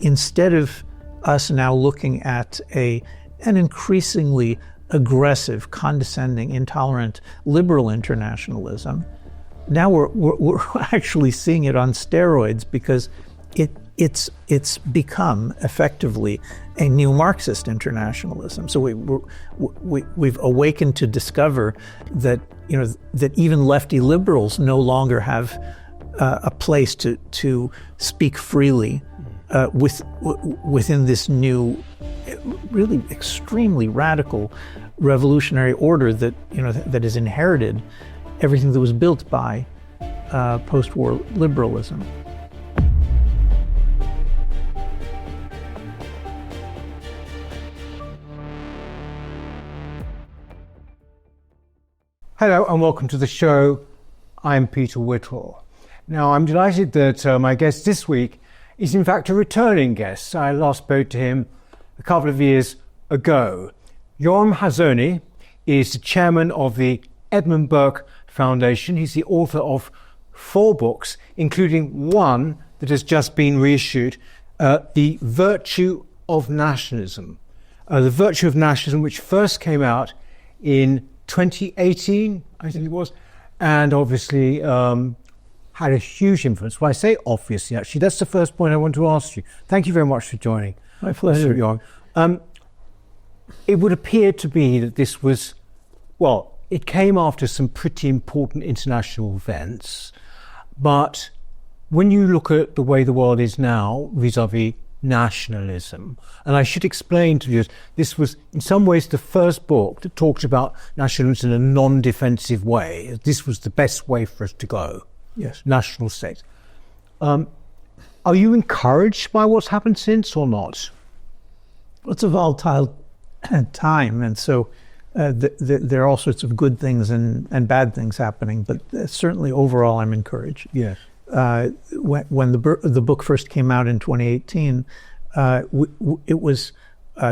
instead of us now looking at an increasingly aggressive, condescending, intolerant, liberal internationalism, now we're actually seeing it on steroids, because it's become effectively a neo-Marxist internationalism. So we've awakened to discover that that even lefty liberals no longer have a place to speak freely within this new, really extremely radical revolutionary order that that has inherited everything that was built by post-war liberalism. Hello and welcome to the show. I'm Peter Whittle. Now, I'm delighted that my guest this week is in fact a returning guest. I last spoke to him a couple of years ago. Yoram Hazony is the chairman of the Edmund Burke Foundation. He's the author of 4 books, including one that has just been reissued, The Virtue of Nationalism. The Virtue of Nationalism, which first came out in 2018, I think it was, and obviously had a huge influence. Well, I say obviously, actually, that's the first point I want to ask you. Thank you very much for joining. My pleasure. It would appear to me that this was, well, it came after some pretty important international events, but when you look at the way the world is now vis-a-vis nationalism, and I should explain to you, this was in some ways the first book that talked about nationalism in a non-defensive way. This was the best way for us to go. Yes. National state. Are you encouraged by what's happened since or not? Well, it's a volatile time, and so there are all sorts of good things and bad things happening, but certainly overall I'm encouraged. Yes. When the book first came out in 2018, it was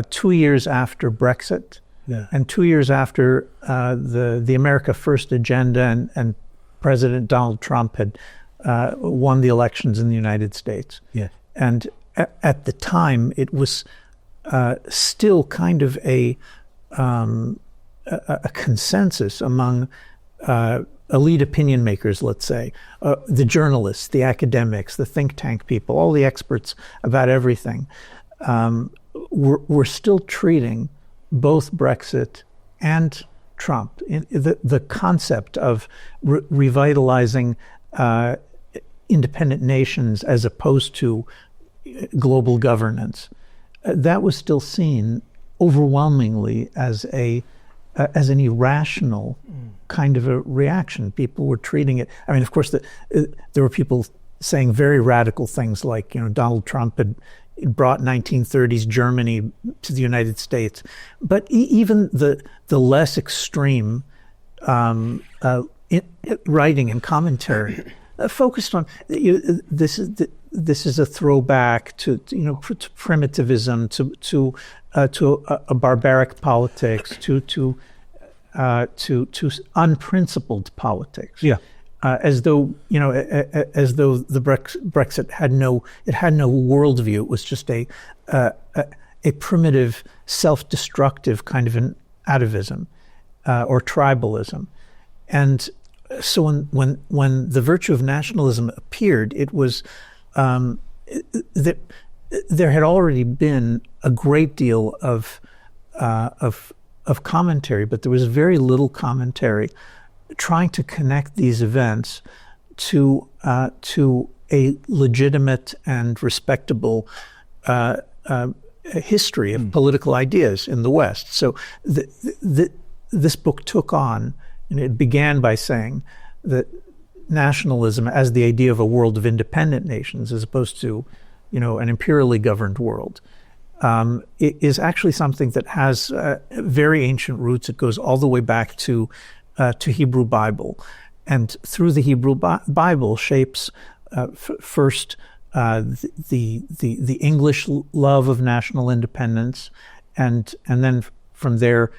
2 years after Brexit, and 2 years after the America First agenda, and President Donald Trump had won the elections in the United States. Yes. And at the time, it was still kind of a consensus among elite opinion makers, let's say, the journalists, the academics, the think tank people, all the experts about everything, were still treating both Brexit and Trump, the concept of revitalizing independent nations as opposed to global governance. That was still seen overwhelmingly as an irrational kind of a reaction. People were treating it. I mean, of course, there were people saying very radical things like, Donald Trump had brought 1930s Germany to the United States. But even the less extreme writing and commentary focused on this is a throwback to primitivism, to a barbaric politics, to unprincipled politics. Yeah. As though the Brexit had no worldview. It was just a primitive, self-destructive kind of an atavism or tribalism. And so when the Virtue of Nationalism appeared, it was that there had already been a great deal of commentary, but there was very little commentary trying to connect these events to a legitimate and respectable history of political ideas in the West. So this book took on, and it began by saying that nationalism as the idea of a world of independent nations as opposed to, an imperially governed world, it is actually something that has very ancient roots. It goes all the way back to Hebrew Bible, and through the Hebrew Bible shapes first the English love of national independence, and then from there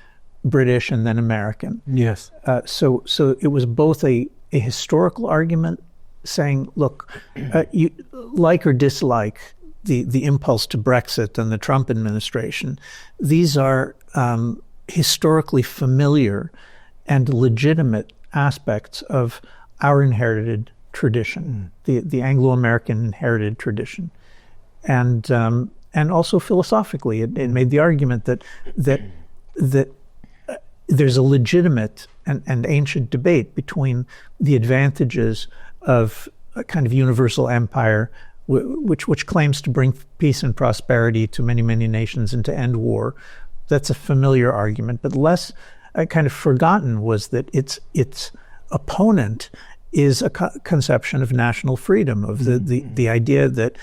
British and then American. Yes. So it was both a historical argument saying, look, you like or dislike the impulse to Brexit and the Trump administration, these are historically familiar and legitimate aspects of our inherited tradition, the Anglo-American inherited tradition, and also philosophically, it made the argument that there's a legitimate and ancient debate between the advantages of a kind of universal empire, which claims to bring peace and prosperity to many, many nations and to end war. That's a familiar argument, but less kind of forgotten was that its opponent is a conception of national freedom, of the idea that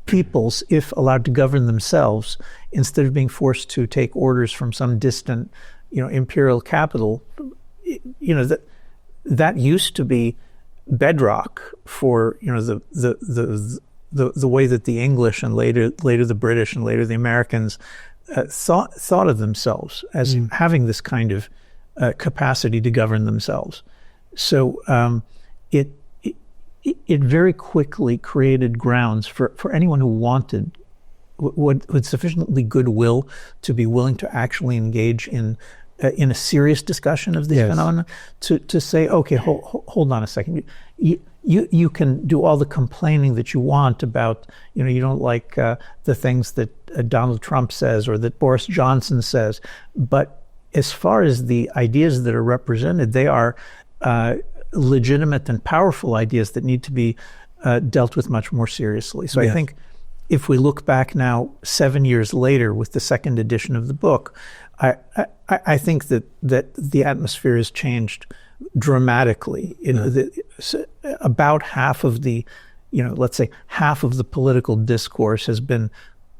peoples, if allowed to govern themselves, instead of being forced to take orders from some distant, imperial capital, that used to be bedrock for the way that the English and later the British and later the Americans thought of themselves as having this kind of capacity to govern themselves. So it very quickly created grounds for anyone who wanted, with sufficiently goodwill to be willing to actually engage in a serious discussion of these phenomena, to say, okay, hold on a second. You can do all the complaining that you want about, you don't like the things that Donald Trump says or that Boris Johnson says, but as far as the ideas that are represented, they are legitimate and powerful ideas that need to be dealt with much more seriously. So I think if we look back now 7 years later with the second edition of the book, I think that the atmosphere has changed dramatically. About half of the, let's say half of the political discourse has been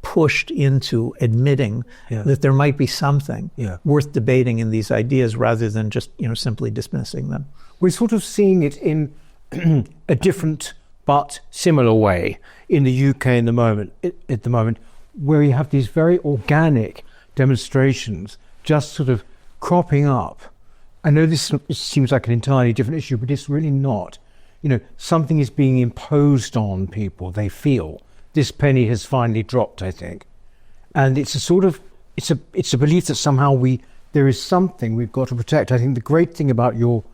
pushed into admitting that there might be something worth debating in these ideas rather than just, simply dismissing them. We're sort of seeing it in a different but similar way in the UK at the moment, where you have these very organic demonstrations just sort of cropping up. I know this seems like an entirely different issue, but it's really not. Something is being imposed on people. They feel this penny has finally dropped, I think. And it's it's a belief that somehow there is something we've got to protect. I think the great thing about your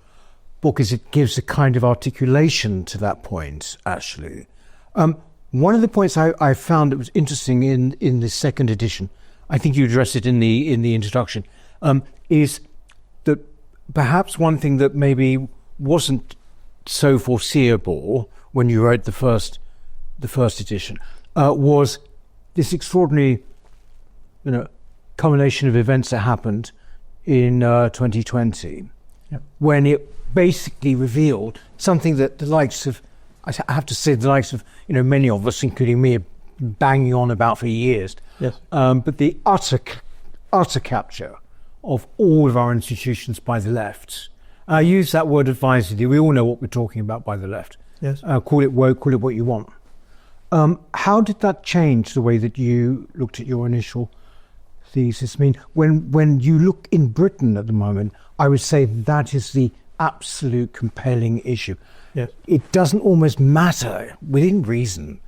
book is it gives a kind of articulation to that point, actually. One of the points I found that was interesting in the second edition, I think you addressed it in the introduction, is that perhaps one thing that maybe wasn't so foreseeable when you wrote the first edition was this extraordinary, culmination of events that happened in 2020, when it basically revealed something that the likes of, I have to say, the likes of many of us, including me, are banging on about for years. Yes. But the utter capture of all of our institutions by the left. I use that word advisedly. We all know what we're talking about by the left. Yes. Call it woke, call it what you want. How did that change the way that you looked at your initial thesis? I mean, when you look in Britain at the moment, I would say that is the absolute compelling issue. Yes. It doesn't almost matter, within reason,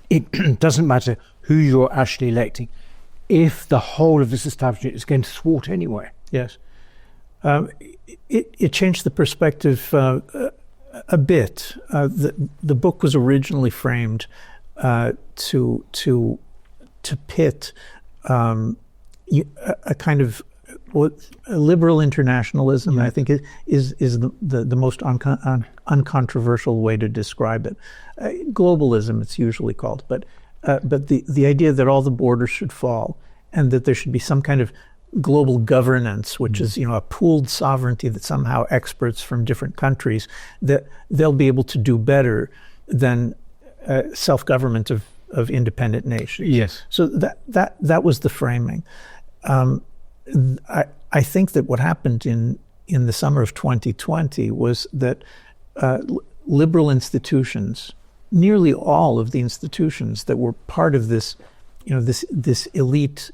it doesn't matter who you're actually electing if the whole of this establishment is going to thwart anyway. Yes. It changed the perspective a bit. The book was originally framed to pit a kind of liberal internationalism. I think is the most uncontroversial way to describe it. Globalism, it's usually called, but the idea that all the borders should fall and that there should be some kind of global governance, which is a pooled sovereignty that somehow experts from different countries, that they'll be able to do better than self-government of independent nations. Yes. So that was the framing. I think that what happened in the summer of 2020 was that liberal institutions, nearly all of the institutions that were part of this, this elite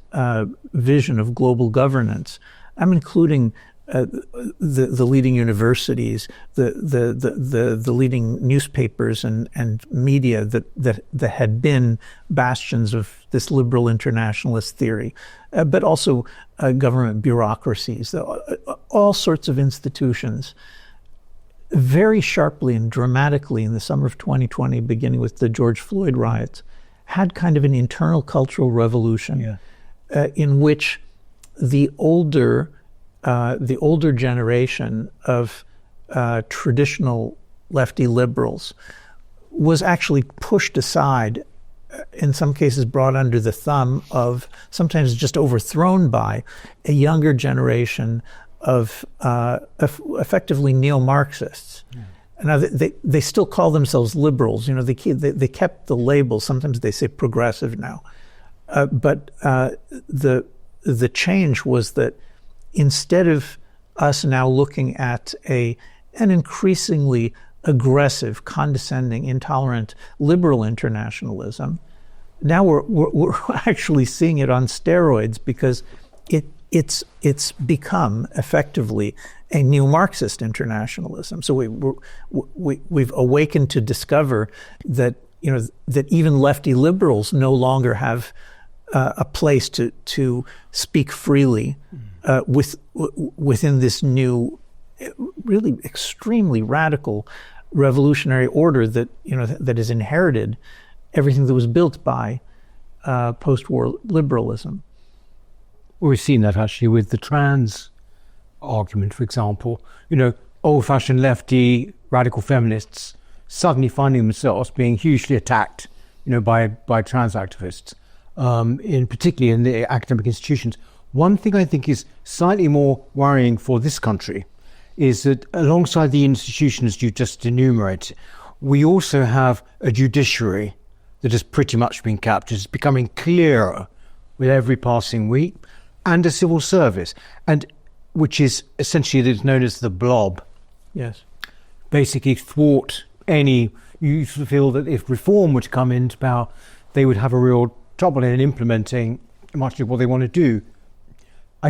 vision of global governance, I'm including the leading universities, the leading newspapers and media that had been bastions of this liberal internationalist theory, but also government bureaucracies, all sorts of institutions, very sharply and dramatically in the summer of 2020, beginning with the George Floyd riots, had kind of an internal cultural revolution in which the older generation of traditional lefty liberals was actually pushed aside, in some cases brought under the thumb of, sometimes just overthrown by, a younger generation of effectively neo-Marxists. Now they still call themselves liberals. You know, they kept the label. Sometimes they say progressive now, but the change was that instead of us now looking at an increasingly aggressive, condescending, intolerant liberal internationalism, now we're actually seeing it on steroids, because it's become effectively a neo-Marxist internationalism. So we've awakened to discover that, you know, that even lefty liberals no longer have a place to speak freely within this new, really extremely radical revolutionary order that, you know, that has inherited everything that was built by post-war liberalism. Well, we've seen that actually with the trans argument, for example. You know, old-fashioned lefty radical feminists suddenly finding themselves being hugely attacked, you know, by trans activists, particularly in the academic institutions. One thing I think is slightly more worrying for this country is that alongside the institutions you just enumerated, we also have a judiciary that has pretty much been captured. It's becoming clearer with every passing week, and a civil service, and which is essentially known as the blob. Yes. Basically thwart any, you feel that if reform were to come into power, they would have a real trouble in implementing much of what they want to do. My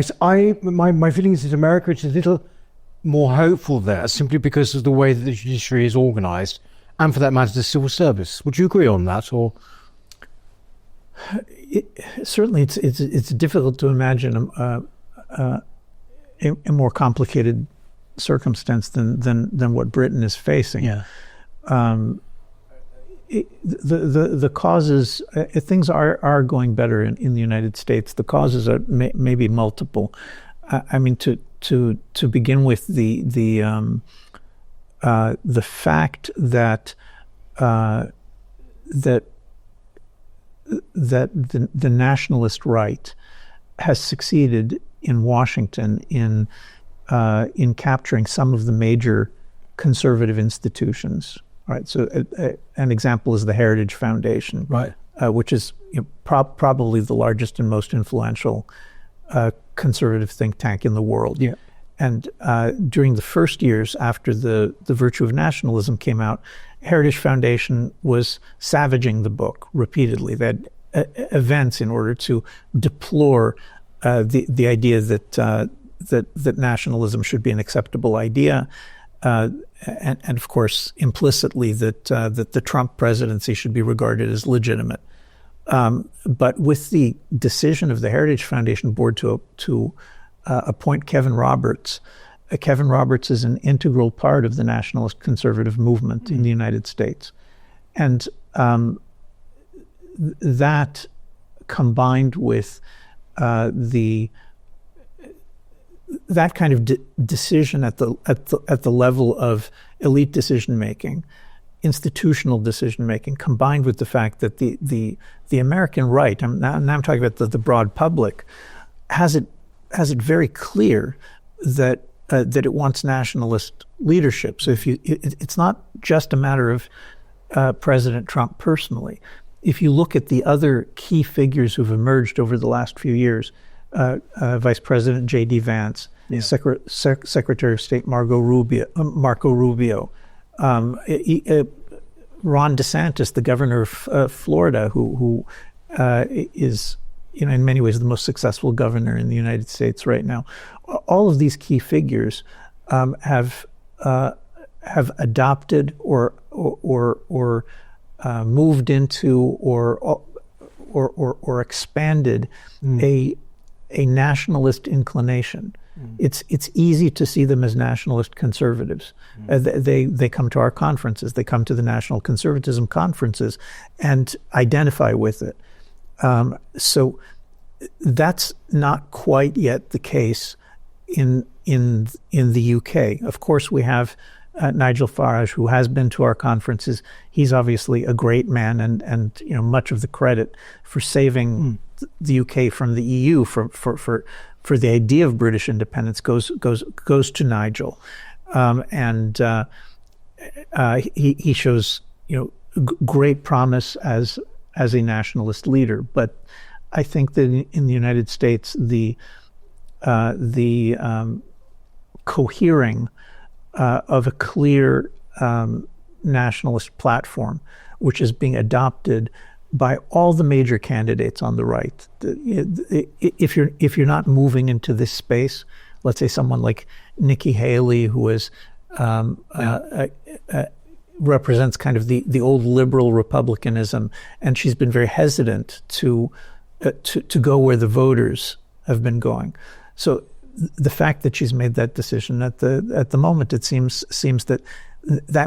feeling is that America is a little more hopeful there, simply because of the way that the judiciary is organised, and for that matter, the civil service. Would you agree on that, or? Certainly, it's difficult to imagine a more complicated circumstance than what Britain is facing. Yeah. The causes, things are going better in the United States. The causes are maybe multiple. I mean, to begin with, the fact that the nationalist right has succeeded in Washington in capturing some of the major conservative institutions. Right. So an example is the Heritage Foundation, right, which is, you know, probably the largest and most influential conservative think tank in the world. Yeah. And during the first years after the Virtue of Nationalism came out, Heritage Foundation was savaging the book repeatedly. They had events in order to deplore the idea that nationalism should be an acceptable idea, and of course implicitly that the Trump presidency should be regarded as legitimate. But with the decision of the Heritage Foundation board to appoint Kevin Roberts. Kevin Roberts is an integral part of the nationalist conservative movement in the United States. And that combined with that kind of decision at the level of elite decision making, institutional decision making, combined with the fact that the American right, now I'm talking about the broad public, has it very clear that it wants nationalist leadership. So it's not just a matter of President Trump personally. If you look at the other key figures who've emerged over the last few years, Vice President J.D. Vance, yeah. Secretary of State Marco Rubio, Ron DeSantis, the governor of Florida, who is in many ways, the most successful governor in the United States right now. All of these key figures have adopted or moved into or expanded a nationalist inclination. It's easy to see them as nationalist conservatives. They come to our conferences, they come to the National Conservatism conferences and identify with it. So that's not quite yet the case in the UK. Of course, we have Nigel Farage, who has been to our conferences. He's obviously a great man, and much of the credit for saving the UK from the EU for the idea of British independence goes to Nigel, and he shows great promise as a nationalist leader. But I think that in the United States, the cohering of a clear nationalist platform, which is being adopted by all the major candidates on the right. If you're not moving into this space, let's say someone like Nikki Haley, who is represents kind of the old liberal republicanism, and she's been very hesitant to go where the voters have been going. So the fact that she's made that decision at the moment, it seems that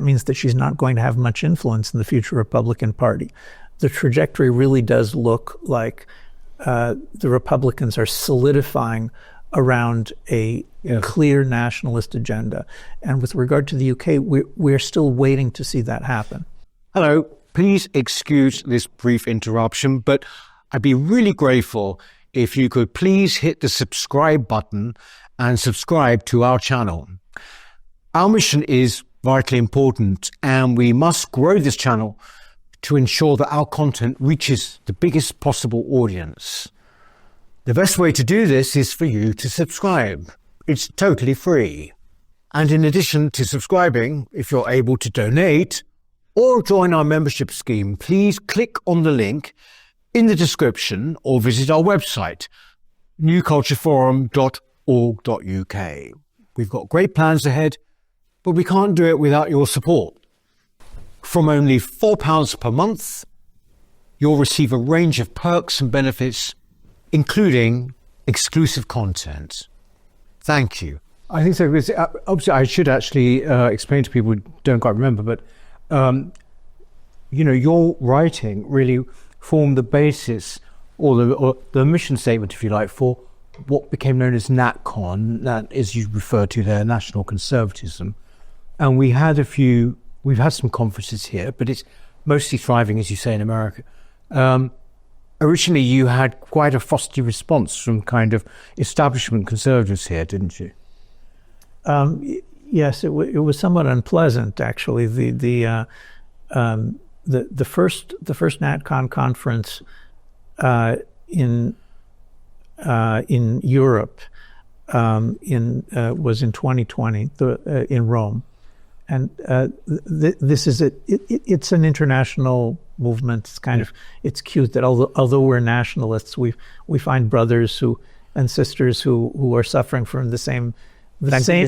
means that she's not going to have much influence in the future Republican Party. The trajectory really does look like the Republicans are solidifying around a clear nationalist agenda. And with regard to the UK, we're still waiting to see that happen. Hello, please excuse this brief interruption, but I'd be really grateful if you could please hit the subscribe button and subscribe to our channel. Our mission is vitally important, and we must grow this channel to ensure that our content reaches the biggest possible audience. The best way to do this is for you to subscribe. It's totally free. And in addition to subscribing, if you're able to donate or join our membership scheme, please click on the link in the description or visit our website, newcultureforum.org.uk. We've got great plans ahead, but we can't do it without your support. From only £4 per month, you'll receive a range of perks and benefits, including exclusive content. Thank you. I think so. Because, obviously, I should actually explain to people who don't quite remember, but your writing really formed the basis or the mission statement, if you like, for what became known as NATCON. That is, you refer to there, National Conservatism. And we've had some conferences here, but it's mostly thriving, as you say, in America. Originally, you had quite a frosty response from kind of establishment conservatives here, didn't you? Yes, it was somewhat unpleasant, actually. The first NatCon conference in Europe was in 2020 in Rome, and this is it's an international movement. It's kind of, it's cute that although we're nationalists, we find brothers and sisters who are suffering from the same. The same.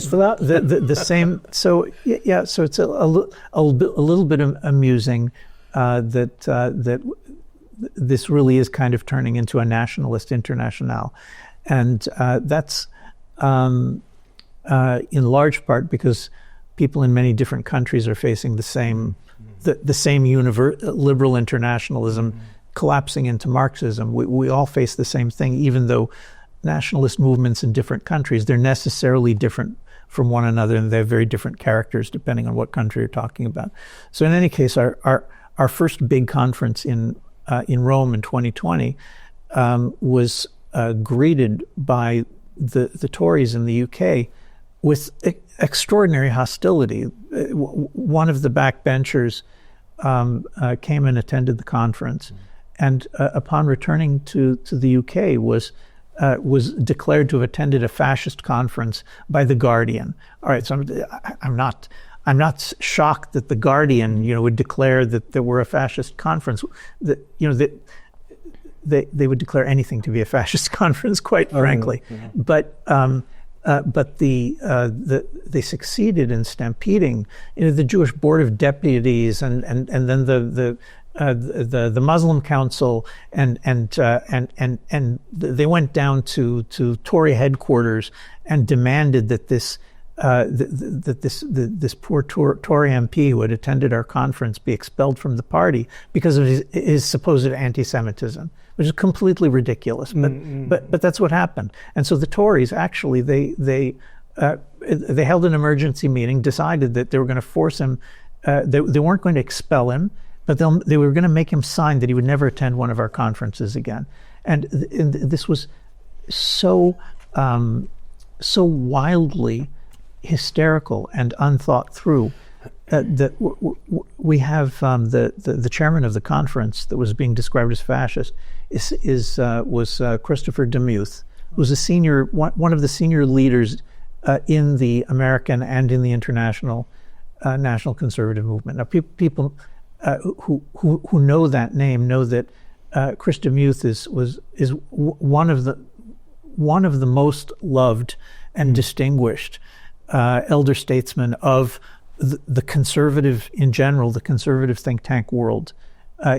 So yeah. So it's a little bit amusing that this really is kind of turning into a nationalist internationale, and that's in large part because people in many different countries are facing the same liberal internationalism collapsing into Marxism. We all face the same thing, even though nationalist movements in different countries, they're necessarily different from one another, and they have very different characters depending on what country you're talking about. So in any case, our first big conference in Rome in 2020 was greeted by the Tories in the UK with extraordinary hostility. One of the backbenchers came and attended the conference, and upon returning to the UK was declared to have attended a fascist conference by The Guardian. All right, so I'm not shocked that The Guardian, would declare that there were a fascist conference. they would declare anything to be a fascist conference, quite frankly. But they succeeded in stampeding, the Jewish Board of Deputies and then the Muslim Council and they went down to Tory headquarters and demanded that this poor Tory MP who had attended our conference be expelled from the party because of his supposed anti-Semitism, which is completely ridiculous. But that's what happened. And so the Tories actually they held an emergency meeting, decided that they were going to force him. They weren't going to expel him, but they were going to make him sign that he would never attend one of our conferences again. And this was so wildly hysterical and unthought through that we have the chairman of the conference that was being described as fascist was Christopher Demuth, who was one of the senior leaders in the American and in the international national conservative movement. Now, people who know that name know that Chris Demuth is one of the most loved and distinguished elder statesmen of the conservative in general, the conservative think tank world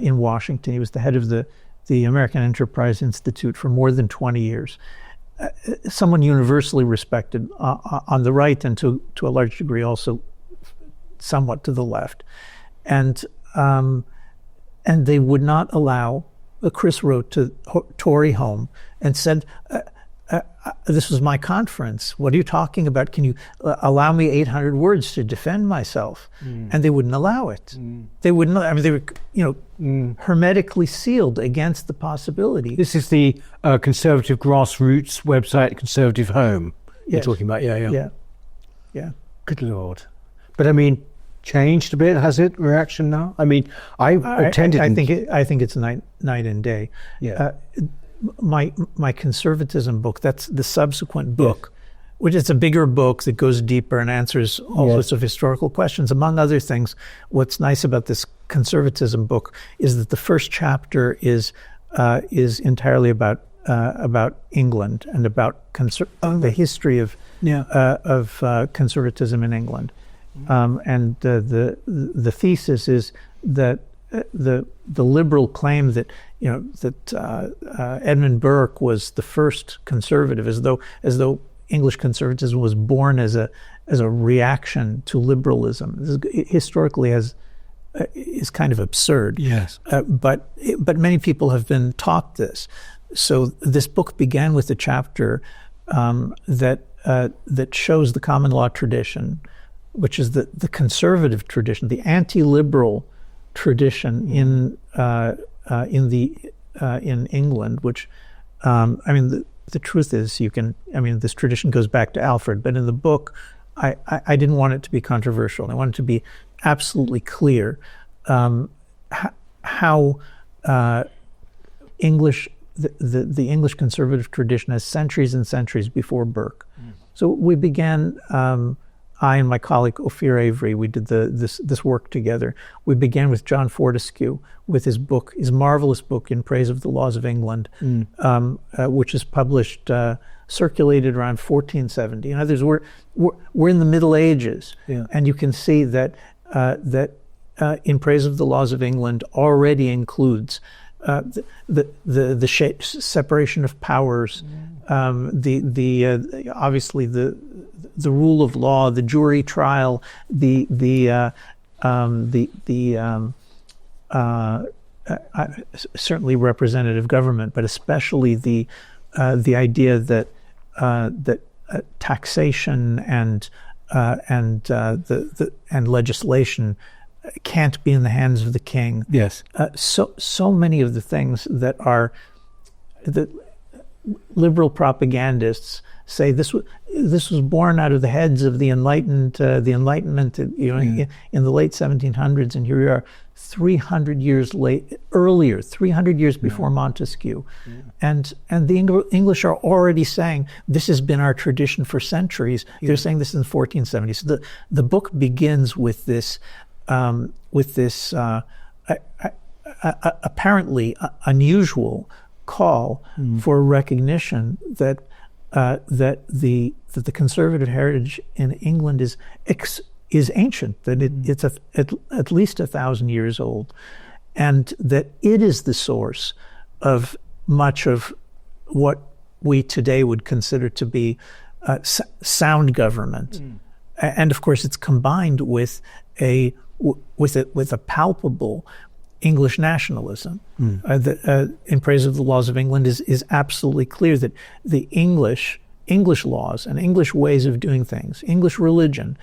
in Washington. He was the head of the American Enterprise Institute for more than 20 years. Someone universally respected on the right, and to a large degree also somewhat to the left. And they would not allow, Chris wrote to Tory Home and said, this was my conference. What are you talking about? Can you allow me 800 words to defend myself? And they wouldn't allow it. They wouldn't. I mean, they were, hermetically sealed against the possibility. This is the conservative grassroots website, Conservative Home. Yes. You're talking about, Yeah. Good Lord. But I mean, changed a bit, has it? Reaction now? I mean, I attended. I think it's night and day. Yeah. My conservatism book, that's the subsequent book, which is a bigger book that goes deeper and answers all sorts of historical questions. Among other things, what's nice about this conservatism book is that the first chapter is entirely about England and about the history of conservatism in England. And the thesis is that the liberal claim that Edmund Burke was the first conservative, as though English conservatism was born as a reaction to liberalism, historically is kind of absurd. Yes. But many people have been taught this. So this book began with a chapter that shows the common law tradition, which is the conservative tradition, the anti-liberal tradition in England, which the truth is this tradition goes back to Alfred, but in the book I didn't want it to be controversial. I wanted it to be absolutely clear how English the English conservative tradition has centuries and centuries before Burke. So we began. I and my colleague Ophir Avery, we did this work together. We began with John Fortescue with his marvelous book In Praise of the Laws of England, which is published, circulated around 1470. In other words, we're in the Middle Ages, and you can see that In Praise of the Laws of England already includes the separation of powers, obviously the rule of law, the jury trial, certainly representative government, but especially the idea that taxation and legislation can't be in the hands of the king. Yes. So many of the things that are the liberal propagandists say this was born out of the heads of the Enlightenment, in the late 1700s, and here we are 300 years earlier, 300 years before Montesquieu. And the English are already saying this has been our tradition for centuries. They're saying this in the 1470s. So the book begins with this apparently unusual call for recognition that that the conservative heritage in England is ancient, that it's at least 1,000 years old, and that it is the source of much of what we today would consider to be sound government. And of course, it's combined with a palpable English nationalism. In praise of the laws of England is absolutely clear that the English laws and English ways of doing things, English religion,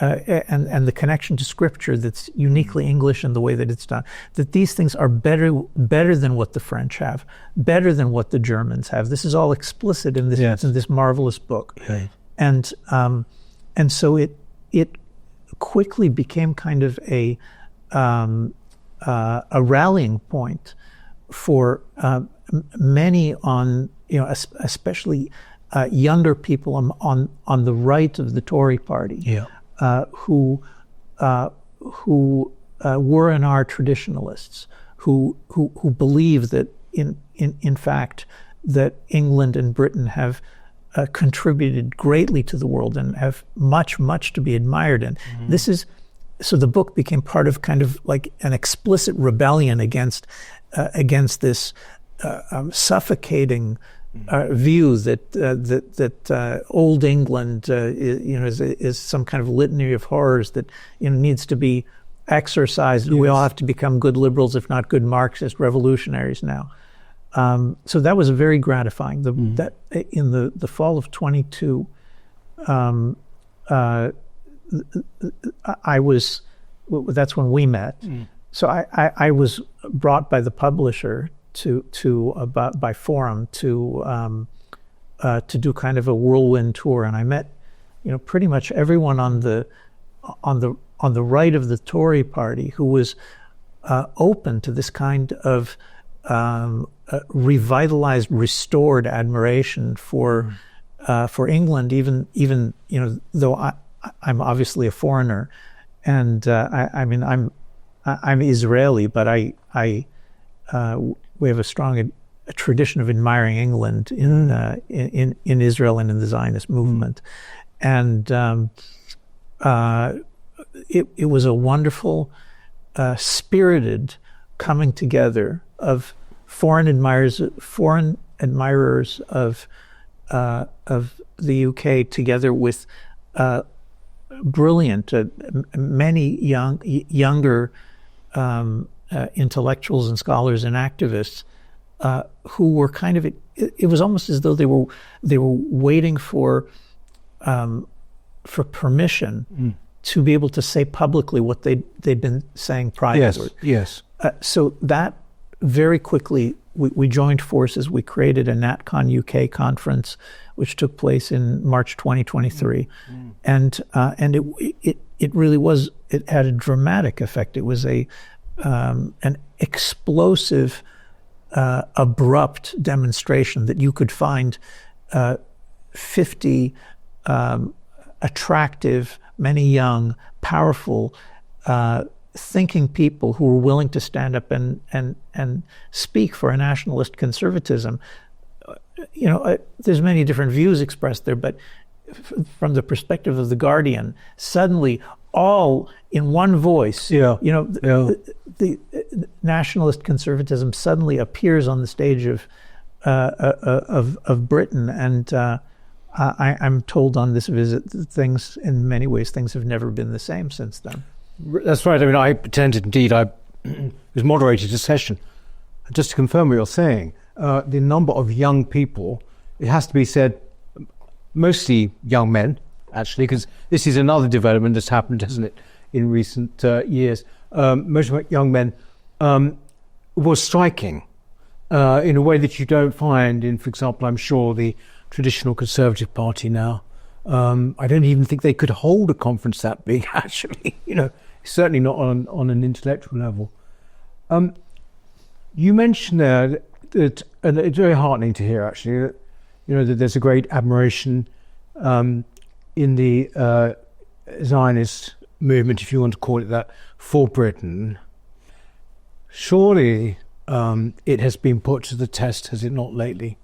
and the connection to Scripture that's uniquely English in the way that it's done, that these things are better than what the French have, better than what the Germans have. This is all explicit in this marvelous book, and so it quickly became kind of a rallying point for many especially younger people on the right of the Tory party, who were and are traditionalists, who believe that in fact that England and Britain have contributed greatly to the world and have much to be admired. And so the book became part of kind of like an explicit rebellion against this suffocating view that old England is some kind of litany of horrors that needs to be exorcised. We all have to become good liberals, if not good Marxist revolutionaries now. So that was very gratifying. That in the fall of 22, that's when we met. So I was brought by the publisher by Forum to do kind of a whirlwind tour, and I met pretty much everyone on the right of the Tory party who was open to this kind of revitalized, restored admiration for England, even though I'm obviously a foreigner, and I'm Israeli, but we have a strong tradition of admiring England in Israel and in the Zionist movement, and it was a wonderful, spirited coming together of foreign admirers of the UK, together with brilliant, many younger intellectuals and scholars and activists who were kind of, it was almost as though they were waiting for permission to be able to say publicly what they'd been saying privately. Yes. So that very quickly we joined forces. We created a NATCON UK conference, which took place in March 2023, and it really was. It had a dramatic effect. It was an explosive, abrupt demonstration that you could find 50 attractive, many young, powerful, thinking people who were willing to stand up and speak for a nationalist conservatism. There's many different views expressed there, but from the perspective of The Guardian, suddenly all in one voice, the nationalist conservatism suddenly appears on the stage of Britain, and I'm told on this visit that things, in many ways, things have never been the same since then. That's right. I mean, I attended, indeed, I was moderated a session. Just to confirm what you're saying, the number of young people, it has to be said, mostly young men, actually, because this is another development that's happened, hasn't it, in recent years. Most young men was striking in a way that you don't find in, for example, I'm sure, the traditional Conservative Party now. I don't even think they could hold a conference that big, actually, certainly not on an intellectual level. You mentioned there that, and it's very heartening to hear, actually, that there's a great admiration in the Zionist movement, if you want to call it that, for Britain. Surely it has been put to the test, has it not, lately?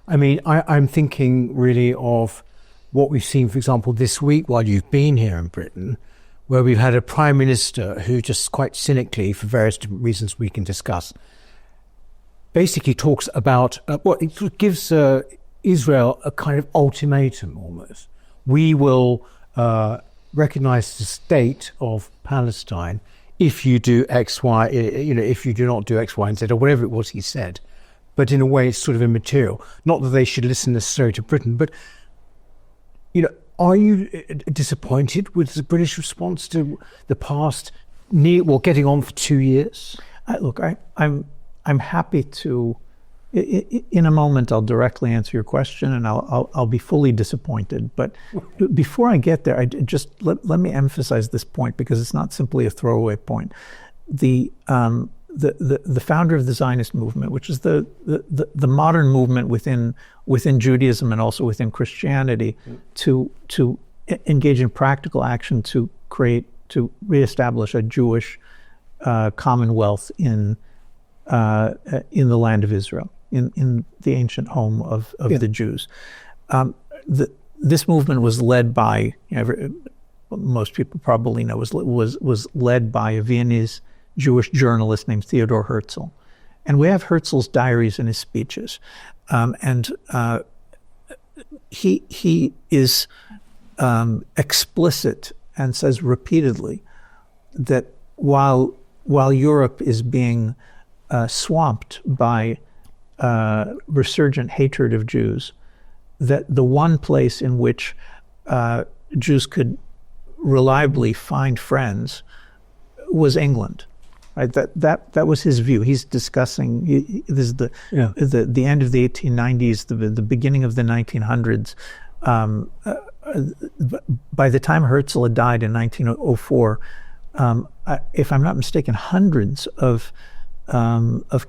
I mean, I'm thinking really of what we've seen, for example, this week while you've been here in Britain, where we've had a prime minister who just quite cynically, for various different reasons we can discuss, basically talks about, it gives Israel a kind of ultimatum almost. We will recognize the state of Palestine if you do X, Y, if you do not do X, Y, and Z, or whatever it was he said. But in a way, it's sort of immaterial. Not that they should listen necessarily to Britain, but, are you disappointed with the British response to the past, getting on for 2 years? Look, I'm happy to. In a moment, I'll directly answer your question, and I'll be fully disappointed. But before I get there, let me emphasize this point, because it's not simply a throwaway point. The founder of the Zionist movement, which is the modern movement within Judaism and also within Christianity, to engage in practical action to reestablish a Jewish commonwealth in the land of Israel, in the ancient home of the Jews. This movement was led by, most people probably know, was led by a Viennese Jewish journalist named Theodor Herzl. And we have Herzl's diaries and his speeches. He is explicit and says repeatedly that while Europe is being swamped by resurgent hatred of Jews, that the one place in which Jews could reliably find friends was England. Right? That was his view. He's discussing this is the end of the 1890s, the beginning of the 1900s. By the time Herzl had died in 1904, if I'm not mistaken, hundreds of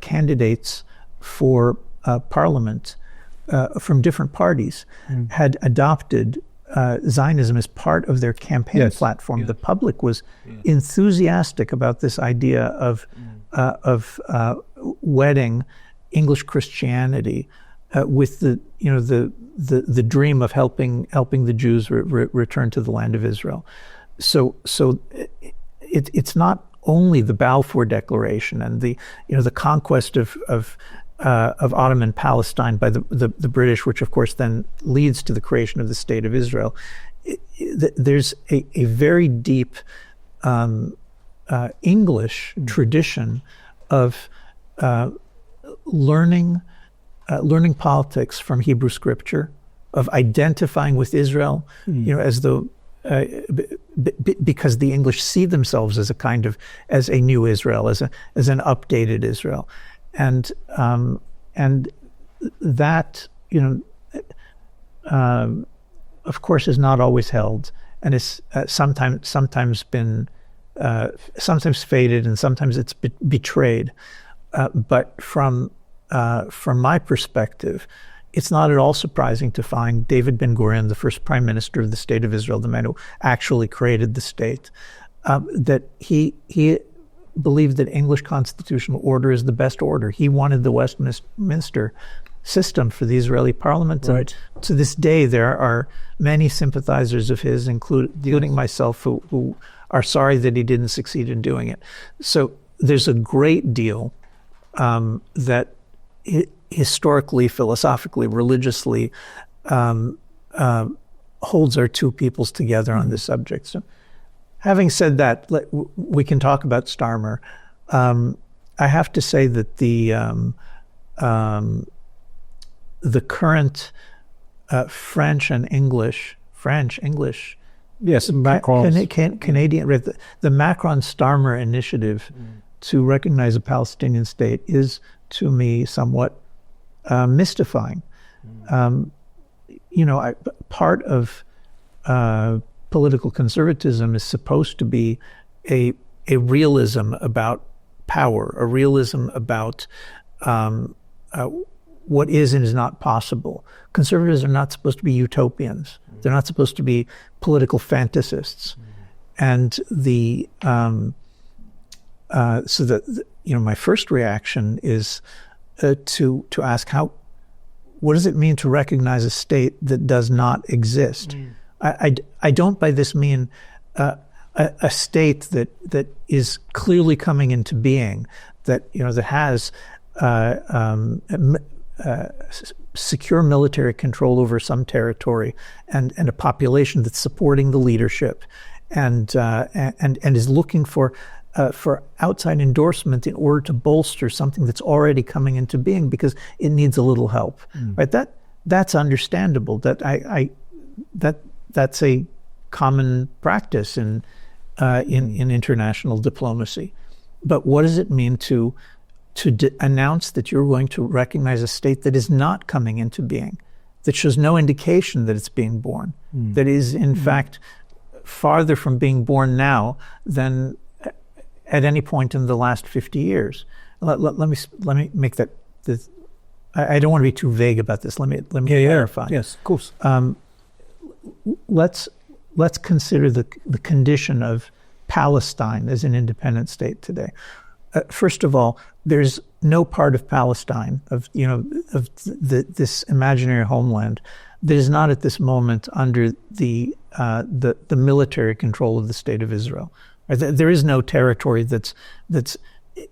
candidates for parliament from different parties had adopted Zionism as part of their campaign platform. Yes. The public was enthusiastic about this idea of wedding English Christianity with the dream of helping the Jews return to the land of Israel. So it's not only the Balfour Declaration and the conquest of Ottoman Palestine by the British, which of course then leads to the creation of the State of Israel. There's a very deep English tradition of learning politics from Hebrew Scripture, of identifying with Israel, as though because the English see themselves as as a new Israel, as an updated Israel. And that, of course, is not always held, and is sometimes faded, and sometimes it's betrayed. But from my perspective, it's not at all surprising to find David Ben-Gurion, the first prime minister of the State of Israel, the man who actually created the state, that he believed that English constitutional order is the best order. He wanted the Westminster system for the Israeli parliament. Right. And to this day, there are many sympathizers of his, including myself, who are sorry that he didn't succeed in doing it. So there's a great deal that historically, philosophically, religiously holds our two peoples together on this subject. So, having said that, we can talk about Starmer. I have to say that the current French, English, yes, Macron's. Canadian, the Macron-Starmer initiative to recognize a Palestinian state is, to me, somewhat mystifying. Part of political conservatism is supposed to be a realism about power, a realism about what is and is not possible. Conservatives are not supposed to be utopians. They're not supposed to be political fantasists. And the so that, my first reaction is to ask what does it mean to recognize a state that does not exist? I don't by this mean a state that is clearly coming into being, that that has secure military control over some territory and a population that's supporting the leadership and is looking for outside endorsement in order to bolster something that's already coming into being because it needs a little help, right? That's understandable. That's a common practice in international diplomacy. But what does it mean to announce that you're going to recognize a state that is not coming into being, that shows no indication that it's being born, that is in fact farther from being born now than at any point in the last 50 years? Let me make that. I don't want to be too vague about this. Let me clarify. Yes, of course. Let's consider the condition of Palestine as an independent state today. First of all, there's no part of Palestine, of this imaginary homeland, that is not at this moment under the military control of the state of Israel. There is no territory that's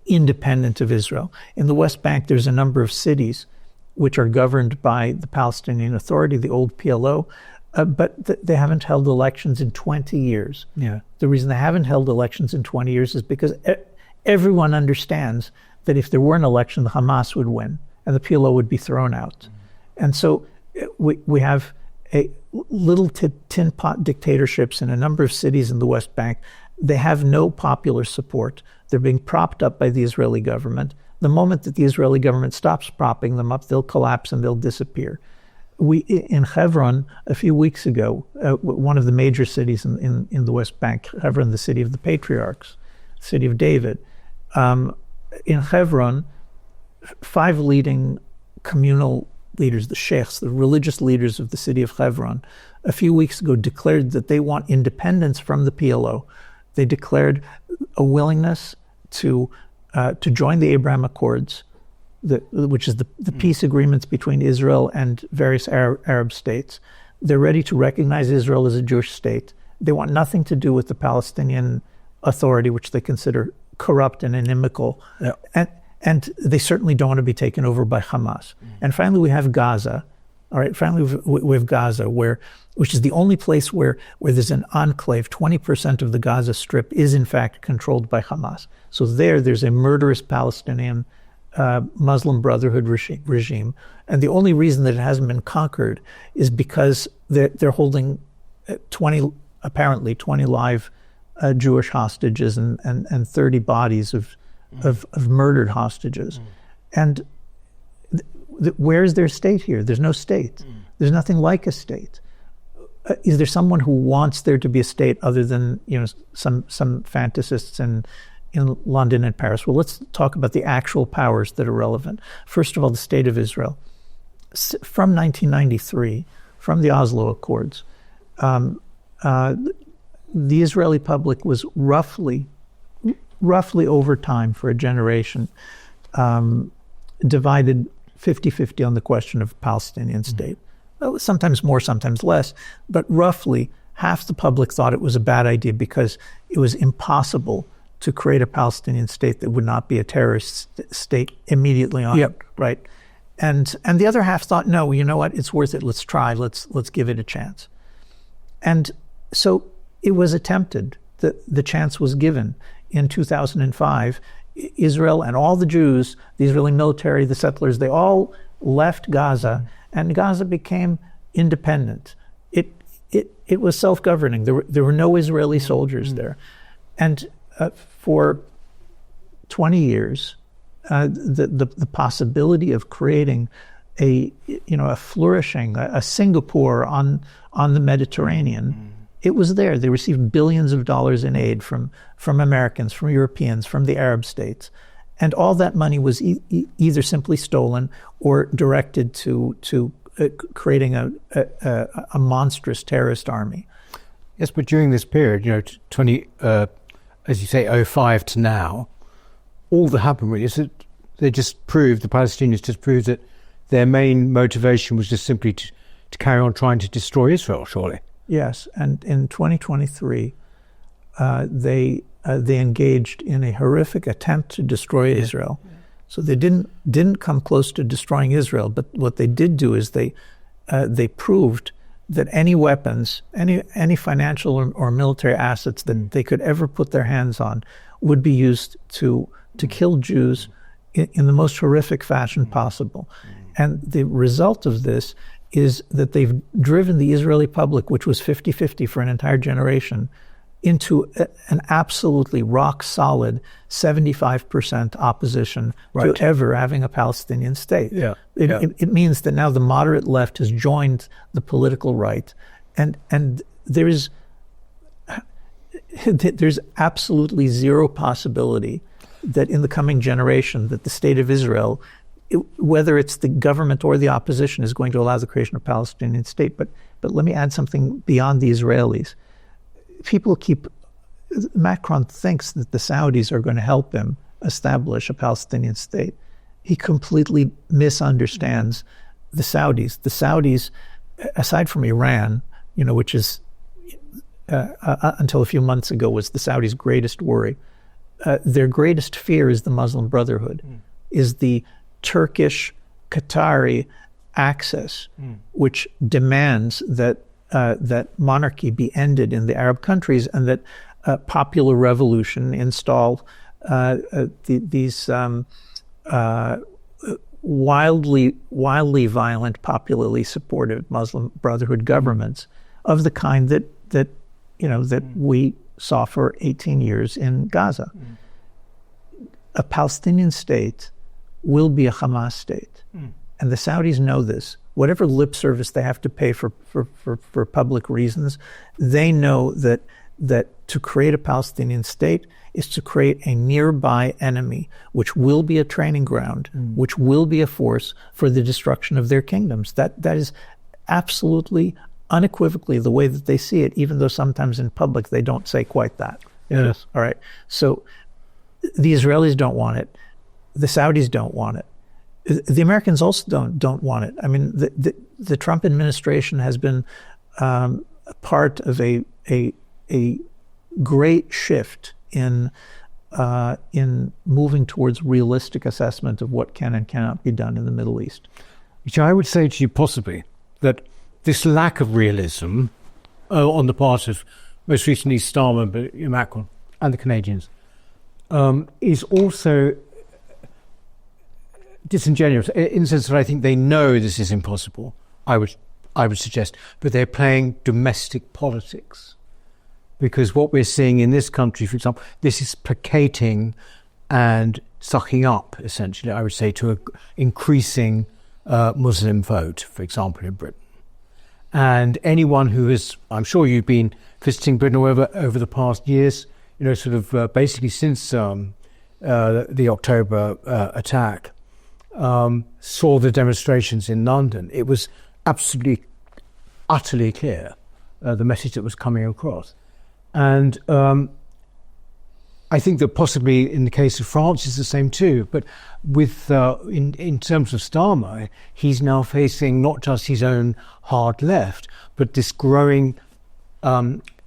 independent of Israel. In the West Bank, there's a number of cities which are governed by the Palestinian Authority, the old PLO, but they haven't held elections in 20 years. Yeah. The reason they haven't held elections in 20 years is because everyone understands that if there were an election, the Hamas would win and the PLO would be thrown out. And so we have a little tin pot dictatorships in a number of cities in the West Bank. They have no popular support. They're being propped up by the Israeli government. The moment that the Israeli government stops propping them up, they'll collapse and they'll disappear. In Hebron, a few weeks ago, one of the major cities in the West Bank, Hebron, the city of the patriarchs, city of David, in Hebron, 5 leading communal leaders, the sheikhs, the religious leaders of the city of Hebron, a few weeks ago declared that they want independence from the PLO. They declared a willingness to join the Abraham Accords, which is the peace agreements between Israel and various Arab states. They're ready to recognize Israel as a Jewish state. They want nothing to do with the Palestinian Authority, which they consider corrupt and inimical. Yeah. And they certainly don't want to be taken over by Hamas. And finally, we have Gaza. All right, finally, we have Gaza, which is the only place where there's an enclave. 20% of the Gaza Strip is, in fact, controlled by Hamas. So there's a murderous Palestinian Muslim Brotherhood regime. And the only reason that it hasn't been conquered is because they're holding 20 live Jewish hostages and 30 bodies of murdered hostages. And where's their state here? There's no state. There's nothing like a state. Is there someone who wants there to be a state other than some fantasists in London and Paris? Well, let's talk about the actual powers that are relevant. First of all, the state of Israel. From 1993, from the Oslo Accords, the Israeli public was roughly over time for a generation divided 50-50 on the question of Palestinian state. Well, sometimes more, sometimes less, but roughly half the public thought it was a bad idea because it was impossible to create a Palestinian state that would not be a terrorist state immediately on it, right? And the other half thought, no, you know what, it's worth it, let's try, let's give it a chance. And so it was attempted, the chance was given. In 2005, Israel and all the Jews, the Israeli military, the settlers, they all left Gaza, and Gaza became independent. It was self-governing. There were no Israeli soldiers there. And for 20 years, the possibility of creating a flourishing, a Singapore on the Mediterranean, it was there. They received billions of dollars in aid from Americans, from Europeans, from the Arab states. And all that money was either simply stolen or directed to creating a monstrous terrorist army. Yes, but during this period, as you say, 05 to now, all that happened really is that the Palestinians just proved that their main motivation was just simply to carry on trying to destroy Israel, surely. Yes, and in 2023, they engaged in a horrific attempt to destroy Israel. So they didn't come close to destroying Israel, but what they did do is they proved that any weapons, any financial or military assets that they could ever put their hands on would be used to kill Jews in the most horrific fashion possible. And the result of this is that they've driven the Israeli public, which was 50-50 for an entire generation, into an absolutely rock-solid 75% opposition to ever having a Palestinian state. It means that now the moderate left has joined the political right, and there's absolutely zero possibility that in the coming generation that the state of Israel, whether it's the government or the opposition, is going to allow the creation of a Palestinian state. But let me add something beyond the Israelis. Macron thinks that the Saudis are going to help him establish a Palestinian state. He completely misunderstands the Saudis. The Saudis, aside from Iran, which is until a few months ago was the Saudis' greatest worry, their greatest fear is the Muslim Brotherhood, is the Turkish Qatari axis, which demands that monarchy be ended in the Arab countries and that popular revolution install these wildly violent, popularly supported Muslim Brotherhood governments of the kind that we saw for 18 years in Gaza. A Palestinian state will be a Hamas state. And the Saudis know this. Whatever lip service they have to pay for public reasons, they know that to create a Palestinian state is to create a nearby enemy, which will be a training ground, which will be a force for the destruction of their kingdoms. That is absolutely, unequivocally the way that they see it, even though sometimes in public they don't say quite that. Yes. All right. So the Israelis don't want it. The Saudis don't want it. The Americans also don't want it. I mean, the Trump administration has been part of a great shift in moving towards realistic assessment of what can and cannot be done in the Middle East. Which I would say to you possibly that this lack of realism on the part of most recently Starmer, but Macron and the Canadians is also disingenuous in the sense that I think they know this is impossible. I would suggest, but they're playing domestic politics. Because what we're seeing in this country, for example, this is placating and sucking up, essentially, I would say, to an increasing Muslim vote, for example, in Britain. And anyone who has, I'm sure you've been visiting Britain over the past years, basically since the October attack, saw the demonstrations in London. It was absolutely, utterly clear, the message that was coming across. And I think that possibly in the case of France is the same too. But with in terms of Starmer, he's now facing not just his own hard left, but this growing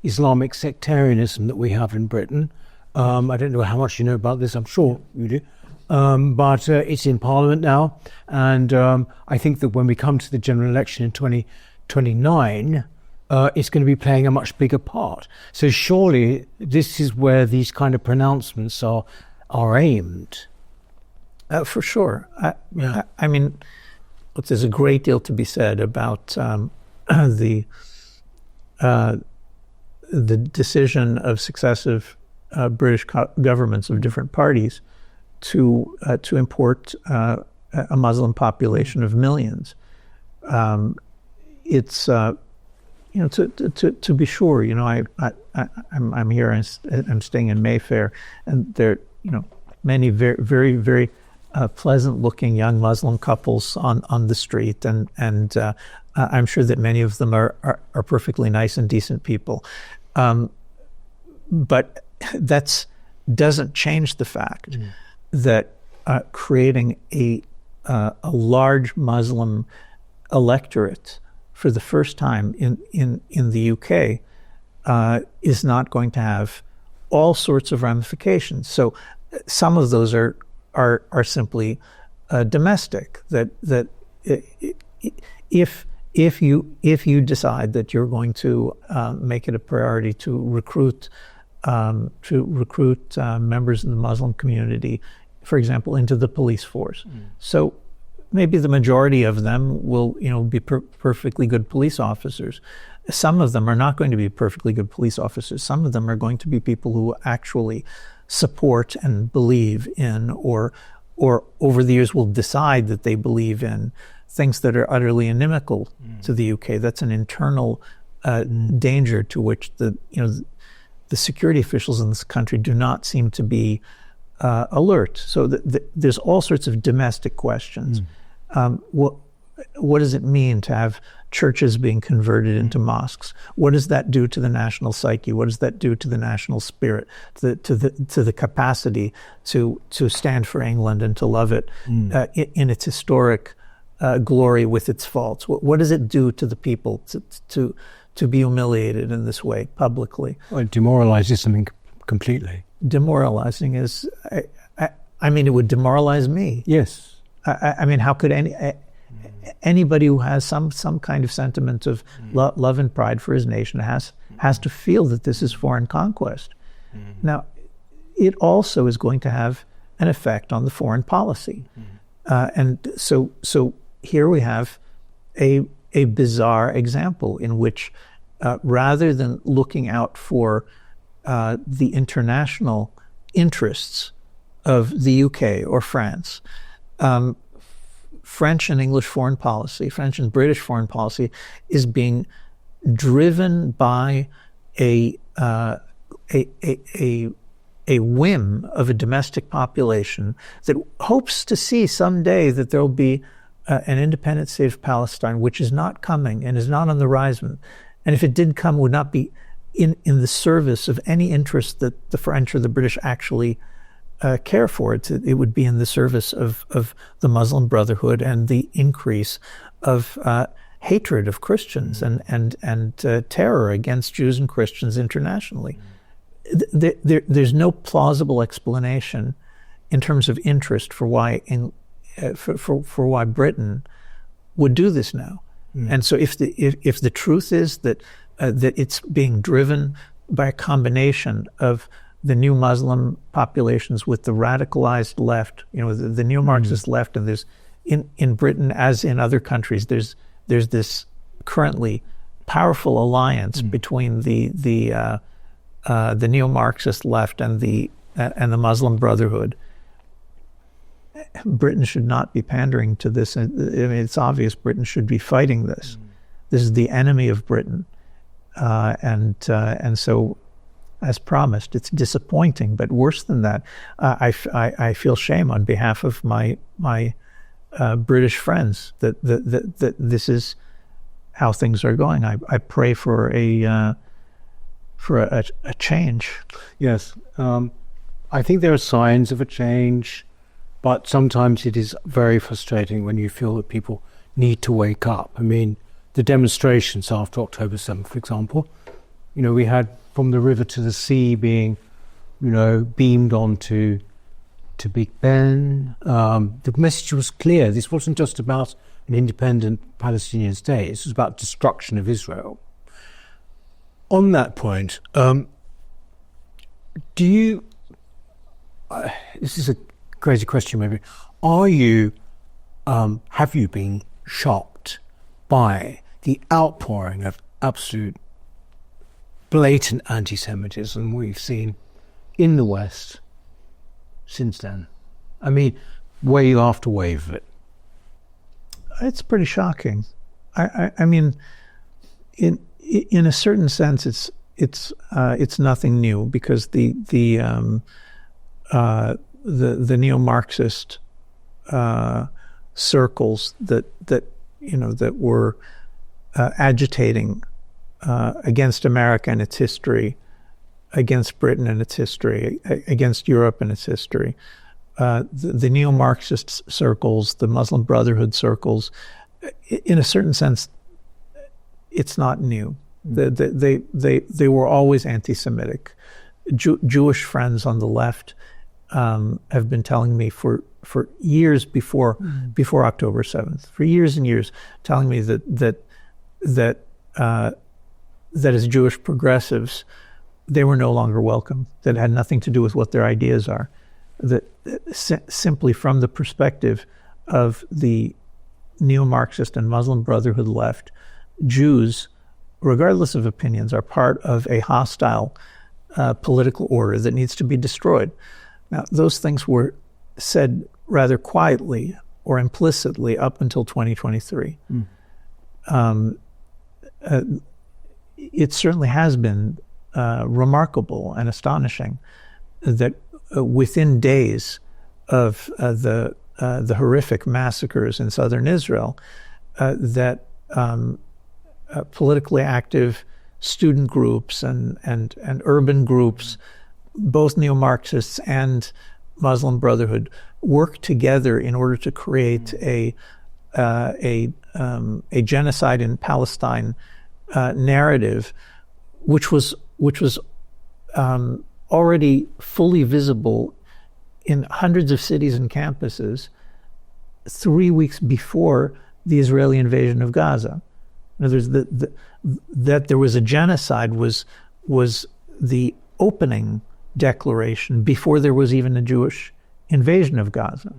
Islamic sectarianism that we have in Britain. I don't know how much you know about this. I'm sure you do. But it's in Parliament now. And I think that when we come to the general election in 2029, it's going to be playing a much bigger part. So surely this is where these kind of pronouncements are aimed. For sure. I mean, look, there's a great deal to be said about the decision of successive British governments of different parties to import a Muslim population of millions. It's to be sure, I'm here and I'm staying in Mayfair, and there, many very, very, very pleasant-looking young Muslim couples on the street, and I'm sure that many of them are perfectly nice and decent people, but that doesn't change the fact that creating a large Muslim electorate for the first time in the UK is not going to have all sorts of ramifications. So some of those are simply domestic. That if you decide that you're going to make it a priority to recruit members of the Muslim community, for example, into the police force. So maybe the majority of them will, be perfectly good police officers. Some of them are not going to be perfectly good police officers. Some of them are going to be people who actually support and believe in, or over the years will decide that they believe in things that are utterly inimical to the UK. That's an internal danger to which the security officials in this country do not seem to be alert. So there's all sorts of domestic questions. What does it mean to have churches being converted into mosques? What does that do to the national psyche? What does that do to the national spirit, to the capacity to stand for England and to love it in its historic glory with its faults? What does it do to the people to be humiliated in this way publicly? Well, it demoralizes something completely. Demoralizing is, I mean, it would demoralize me. Yes. I mean, how could anybody who has some kind of sentiment of love and pride for his nation has to feel that this is foreign conquest? Now, it also is going to have an effect on the foreign policy. And so here we have a bizarre example in which rather than looking out for the international interests of the UK or France, French and English foreign policy, French and British foreign policy, is being driven by a whim of a domestic population that hopes to see someday that there will be an independent state of Palestine, which is not coming and is not on the horizon. And if it did come, would not be in the service of any interest that the French or the British actually care for. It would be in the service of the Muslim Brotherhood and the increase of hatred of Christians and terror against Jews and Christians internationally. There's no plausible explanation in terms of interest for why for why Britain would do this now. And so if the truth is that it's being driven by a combination of the new Muslim populations with the radicalized left, the neo-Marxist left, and there's in Britain as in other countries, there's this currently powerful alliance between the neo-Marxist left and the Muslim Brotherhood. Britain should not be pandering to this. I mean, it's obvious Britain should be fighting this. This is the enemy of Britain, and so, as promised, it's disappointing. But worse than that, I feel shame on behalf of my British friends that this is how things are going. I pray for a change. Yes, I think there are signs of a change. But sometimes it is very frustrating when you feel that people need to wake up. I mean, the demonstrations after October 7th, for example, we had From the River to the Sea being, beamed onto Big Ben. The message was clear. This wasn't just about an independent Palestinian state. This was about destruction of Israel. On that point, this is a crazy question maybe, have you been shocked by the outpouring of absolute blatant anti-Semitism we've seen in the West since then? I mean, wave after wave of it. It's pretty shocking. I mean, in a certain sense, it's nothing new, because the neo-Marxist circles that were agitating against America and its history, against Britain and its history, against Europe and its history, the neo-Marxist circles, the Muslim Brotherhood circles, in a certain sense, it's not new. They were always anti-Semitic. Jewish friends on the left have been telling me for years before October 7th, for years and years, telling me that as Jewish progressives, they were no longer welcome. That had nothing to do with what their ideas are. That simply from the perspective of the neo-Marxist and Muslim Brotherhood left, Jews, regardless of opinions, are part of a hostile political order that needs to be destroyed. Now, those things were said rather quietly or implicitly up until 2023. It certainly has been remarkable and astonishing that within days of the horrific massacres in southern Israel, that politically active student groups and urban groups, both neo-Marxists and Muslim Brotherhood, worked together in order to create a genocide in Palestine narrative, which was already fully visible in hundreds of cities and campuses 3 weeks before the Israeli invasion of Gaza. In other words, that there was a genocide was the opening declaration before there was even a Jewish invasion of Gaza.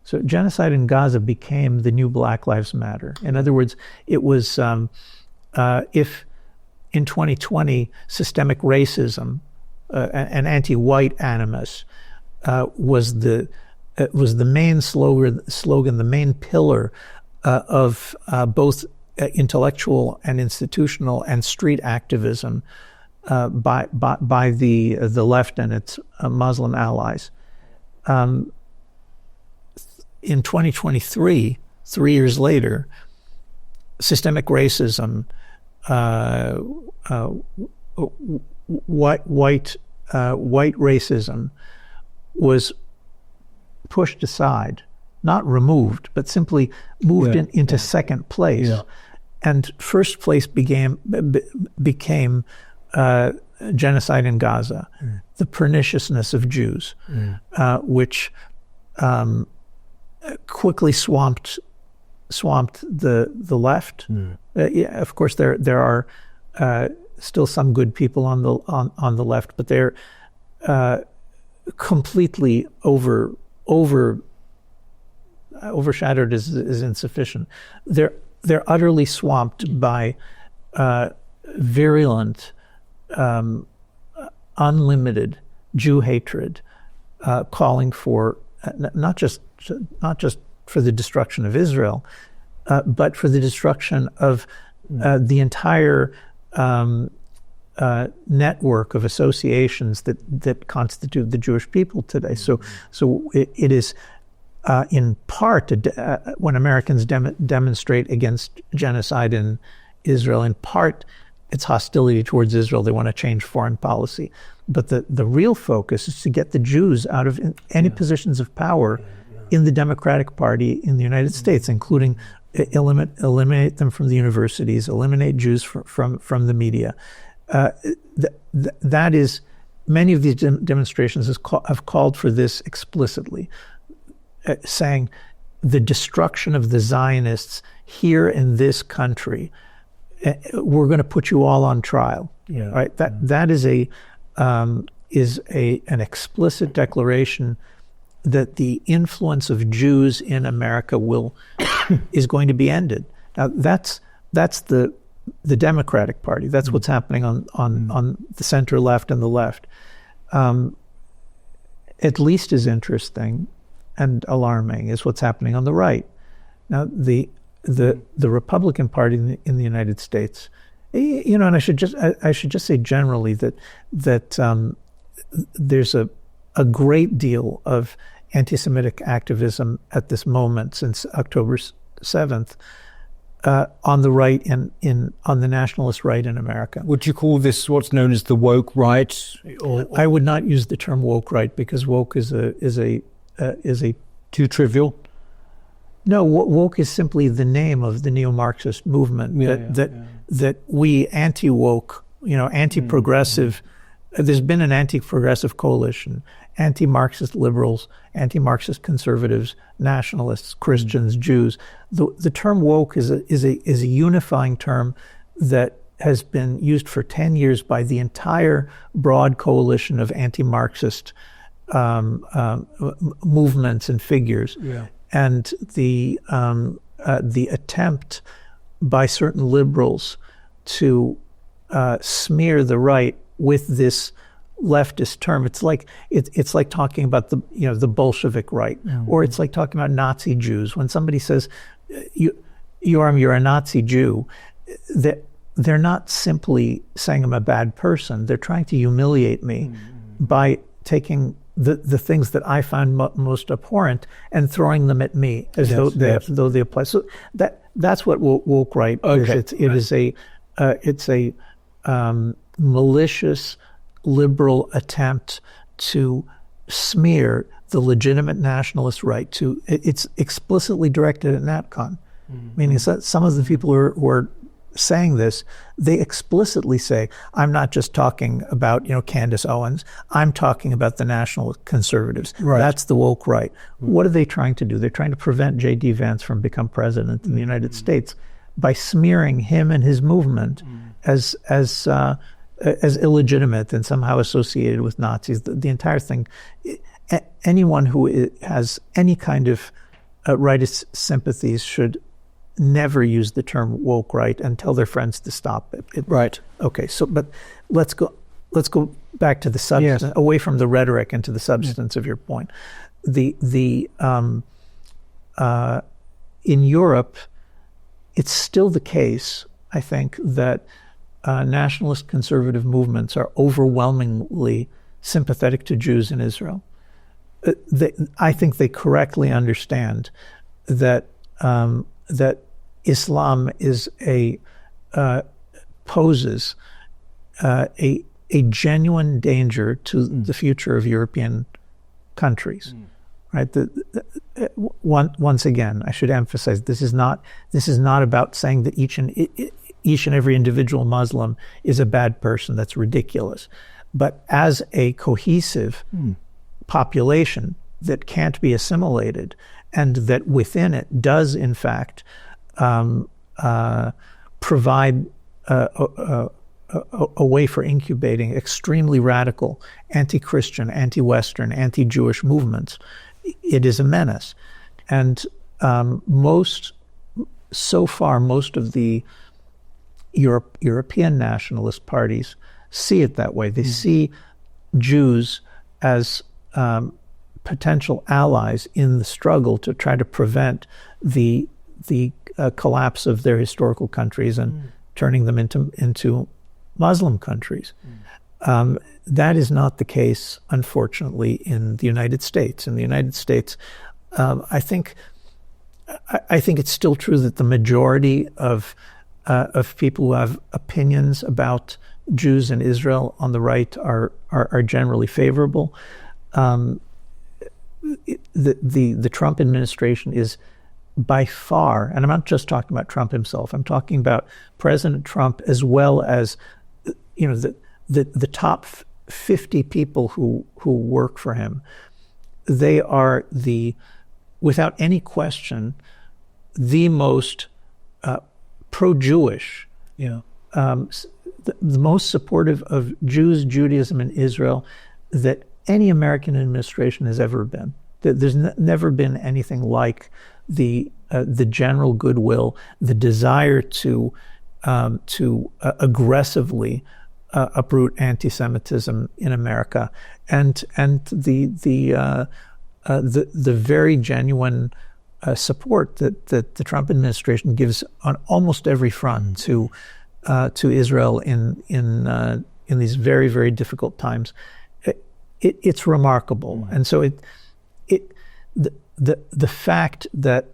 So genocide in Gaza became the new Black Lives Matter. In other words, it was if in 2020 systemic racism and anti-white animus was the main slogan, the main pillar of both intellectual and institutional and street activism by the left and its Muslim allies. In 2023, 3 years later, systemic racism, white racism was pushed aside, not removed, but simply moved into second place. Yeah. And first place became genocide in Gaza, the perniciousness of Jews, which quickly swamped the left. Of course, there are still some good people on the left, but they're completely overshadowed is insufficient. They're utterly swamped by virulent, unlimited Jew hatred, calling for not just for the destruction of Israel, but for the destruction of the entire network of associations that constitute the Jewish people today. So it is in part when Americans demonstrate against genocide in Israel, in part it's hostility towards Israel. They want to change foreign policy. But the real focus is to get the Jews out of any positions of power in the Democratic Party in the United States, including eliminate them from the universities, eliminate Jews from the media. That is, many of these demonstrations have called for this explicitly, saying the destruction of the Zionists here in this country, we're going to put you all on trial. Yeah. Right? That is an explicit declaration that the influence of Jews in America is going to be ended. Now that's the Democratic Party. That's what's happening on the center left and the left. At least as interesting and alarming is what's happening on the right. Now the Republican Party in the United States, and I should just say generally that there's a great deal of anti-Semitic activism at this moment since October 7th on the right and on the nationalist right in America. Would you call this what's known as the woke right? I would not use the term woke right, because woke is a too trivial. No, woke is simply the name of the neo-Marxist movement that we anti-woke, anti-progressive. There's been an anti-progressive coalition, anti-Marxist liberals, anti-Marxist conservatives, nationalists, Christians, Jews. The term woke is a unifying term that has been used for 10 years by the entire broad coalition of anti-Marxist movements and figures. Yeah. And the attempt by certain liberals to smear the right with this leftist term, it's like talking about the Bolshevik right, or it's like talking about Nazi Jews. When somebody says, "Yoram, you're a Nazi Jew," that they're not simply saying I'm a bad person. They're trying to humiliate me by taking the things that I find most abhorrent and throwing them at me as though they apply. So that's what woke right is. It's a malicious liberal attempt to smear the legitimate nationalist right. It's explicitly directed at NATCON, meaning some of the people who are saying this, they explicitly say, I'm not just talking about, Candace Owens, I'm talking about the national conservatives. Right. That's the woke right. What are they trying to do? They're trying to prevent J.D. Vance from becoming president in the United States by smearing him and his movement as illegitimate and somehow associated with Nazis. The entire thing, anyone who has any kind of rightist sympathies should never use the term woke right and tell their friends to stop it. Right. Okay. So, but let's go back to the substance, away from the rhetoric and to the substance of your point. In Europe, it's still the case, I think, that nationalist conservative movements are overwhelmingly sympathetic to Jews in Israel. I think they correctly understand that Islam poses a genuine danger to the future of European countries. Right? Once again, I should emphasize this is not about saying that each and every individual Muslim is a bad person. That's ridiculous. But as a cohesive population that can't be assimilated, and that within it does in fact provide a way for incubating extremely radical anti-Christian, anti-Western, anti-Jewish movements, it is a menace. And most of the European nationalist parties see it that way. They see Jews as potential allies in the struggle to try to prevent the collapse of their historical countries and turning them into Muslim countries. That is not the case, unfortunately, in the United States. In the United States, I think it's still true that the majority of people who have opinions about Jews in Israel on the right are generally favorable. The Trump administration is by far, and I'm not just talking about Trump himself, I'm talking about President Trump as well as the top 50 people who work for him. They are without any question, the most pro-Jewish, the most supportive of Jews, Judaism, and Israel that any American administration has ever been. There's never been anything like the general goodwill, the desire to aggressively uproot anti-Semitism in America, and the very genuine support that the Trump administration gives on almost every front to Israel in these very, very difficult times. It's remarkable, and so the fact that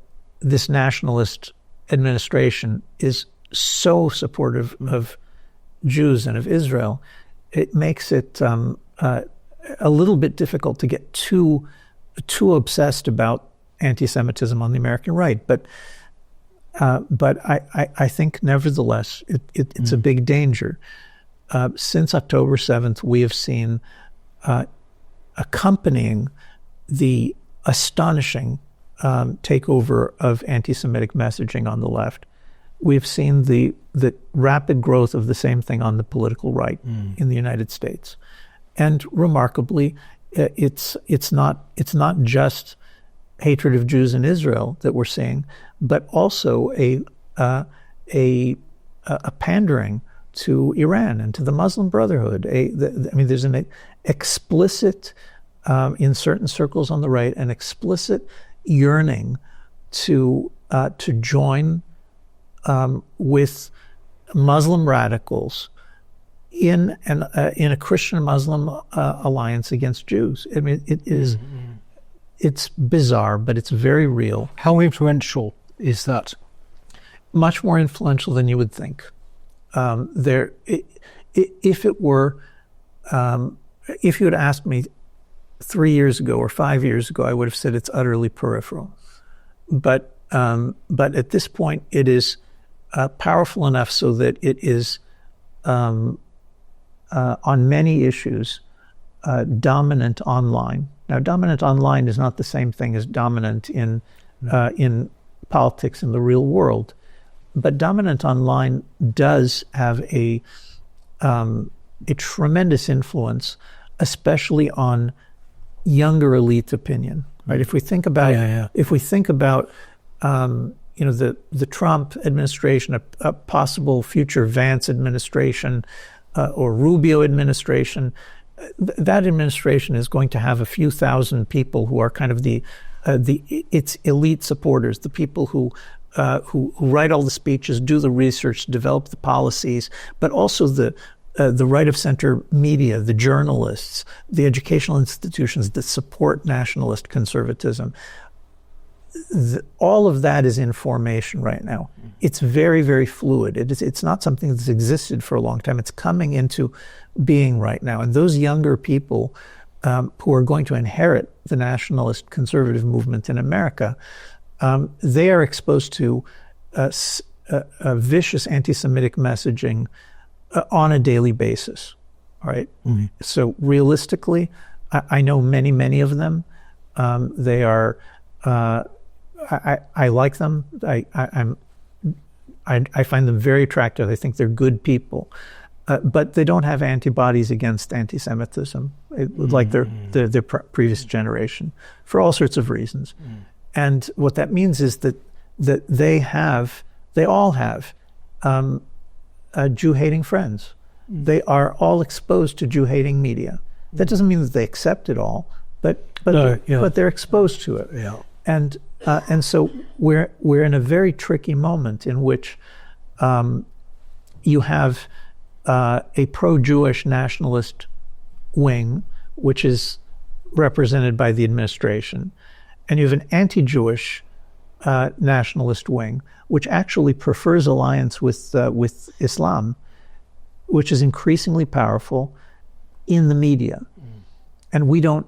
this nationalist administration is so supportive of Jews and of Israel, it makes it a little bit difficult to get too too obsessed about anti-Semitism on the American right. But I think, nevertheless, it's a big danger. Since October 7th, we have seen, accompanying the astonishing takeover of anti-Semitic messaging on the left, we've seen the rapid growth of the same thing on the political right in the United States. And remarkably, it's not just hatred of Jews in Israel that we're seeing, but also a pandering to Iran and to the Muslim Brotherhood. There's an explicit, in certain circles on the right, an explicit yearning to join with Muslim radicals in a Christian-Muslim alliance against Jews. I mean, it's bizarre, but it's very real. How influential is that? Much more influential than you would think. If you had asked me 3 years ago or 5 years ago, I would have said it's utterly peripheral. But at this point, it is powerful enough so that it is, on many issues, dominant online. Now, dominant online is not the same thing as dominant in politics in the real world, but dominant online does have a tremendous influence, especially on younger elite opinion. Right? If we think about the Trump administration, a possible future Vance administration, or Rubio administration, that administration is going to have a few thousand people who are kind of its elite supporters, the people who write all the speeches, do the research, develop the policies, but also the right of center media, the journalists, the educational institutions that support nationalist conservatism. All of that is in formation right now. It's very, very fluid. It's not something that's existed for a long time. It's coming into being right now. And those younger people who are going to inherit the nationalist conservative movement in America, they are exposed to a vicious anti-Semitic messaging on a daily basis. All right. Mm-hmm. So realistically, I know many, many of them. They are. I like them. I find them very attractive. I think they're good people, but they don't have antibodies against anti-Semitism, like their previous generation, for all sorts of reasons. And what that means is that they all have Jew-hating friends. They are all exposed to Jew-hating media. That doesn't mean that they accept it all, but they're exposed to it. Yeah. And so we're in a very tricky moment in which you have a pro-Jewish nationalist wing, which is represented by the administration, and you have an anti-Jewish nationalist wing, which actually prefers alliance with Islam, which is increasingly powerful in the media, and we don't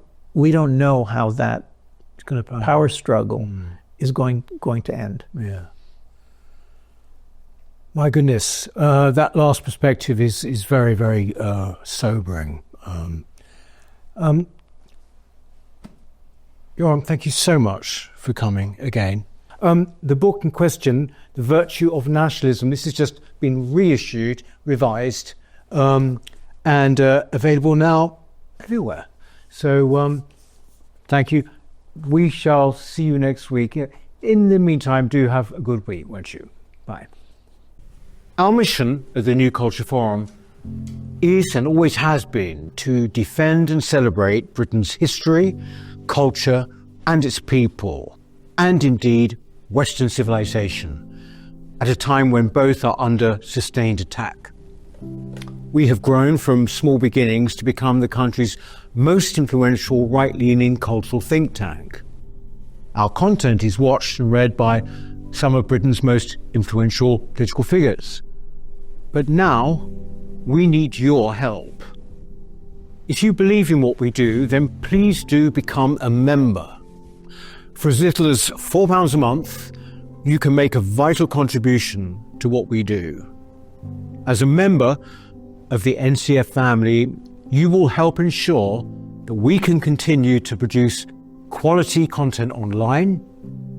know how that power struggle is going to end. Yeah. My goodness, that last perspective is very, very sobering. Yoram, thank you so much for coming again. The book in question, The Virtue of Nationalism, this has just been reissued, revised, and available now everywhere. So thank you. We shall see you next week. In the meantime, do have a good week, won't you? Bye. Our mission at the New Culture Forum is and always has been to defend and celebrate Britain's history, culture, and its people, and indeed Western civilization, at a time when both are under sustained attack. We have grown from small beginnings to become the country's most influential right-leaning cultural think tank. Our content is watched and read by some of Britain's most influential political figures. But now, we need your help. If you believe in what we do, then please do become a member. For as little as £4 a month, you can make a vital contribution to what we do. As a member of the NCF family, you will help ensure that we can continue to produce quality content online,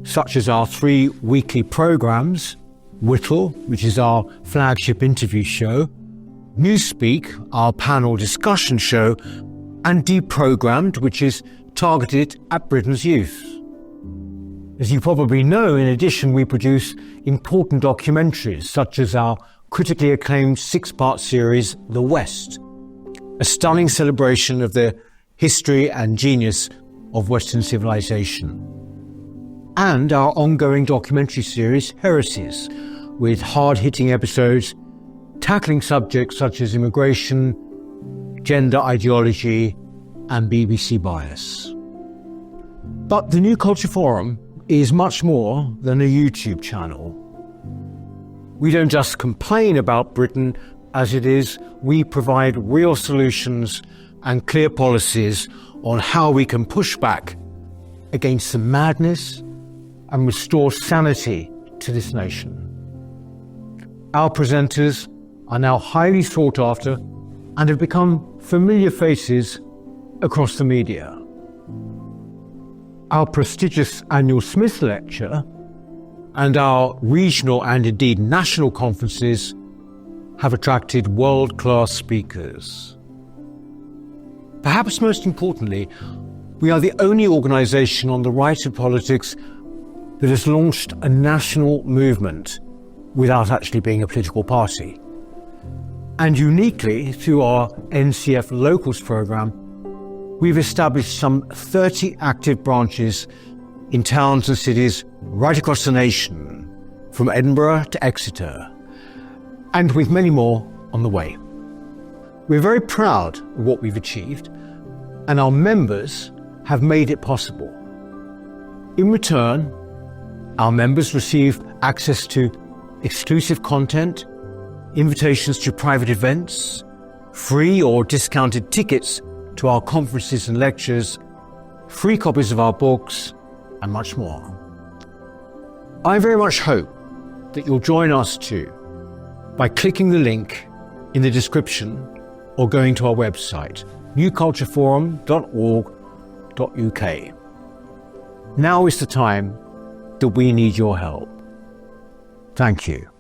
such as our 3 weekly programs, Whittle, which is our flagship interview show, Newspeak, our panel discussion show, and Deprogrammed, which is targeted at Britain's youth. As you probably know, in addition, we produce important documentaries, such as our critically acclaimed 6-part series, The West, a stunning celebration of the history and genius of Western civilization, and our ongoing documentary series, Heresies, with hard-hitting episodes tackling subjects such as immigration, gender ideology, and BBC bias. But the New Culture Forum is much more than a YouTube channel. We don't just complain about Britain as it is, we provide real solutions and clear policies on how we can push back against the madness and restore sanity to this nation. Our presenters are now highly sought after and have become familiar faces across the media. Our prestigious annual Smith Lecture and our regional and indeed national conferences have attracted world-class speakers. Perhaps most importantly, we are the only organisation on the right of politics that has launched a national movement without actually being a political party. And uniquely, through our NCF Locals programme, we've established some 30 active branches in towns and cities right across the nation, from Edinburgh to Exeter, and with many more on the way. We're very proud of what we've achieved, and our members have made it possible. In return, our members receive access to exclusive content, invitations to private events, free or discounted tickets to our conferences and lectures, free copies of our books, and much more. I very much hope that you'll join us too by clicking the link in the description or going to our website, newcultureforum.org.uk. Now is the time that we need your help. Thank you.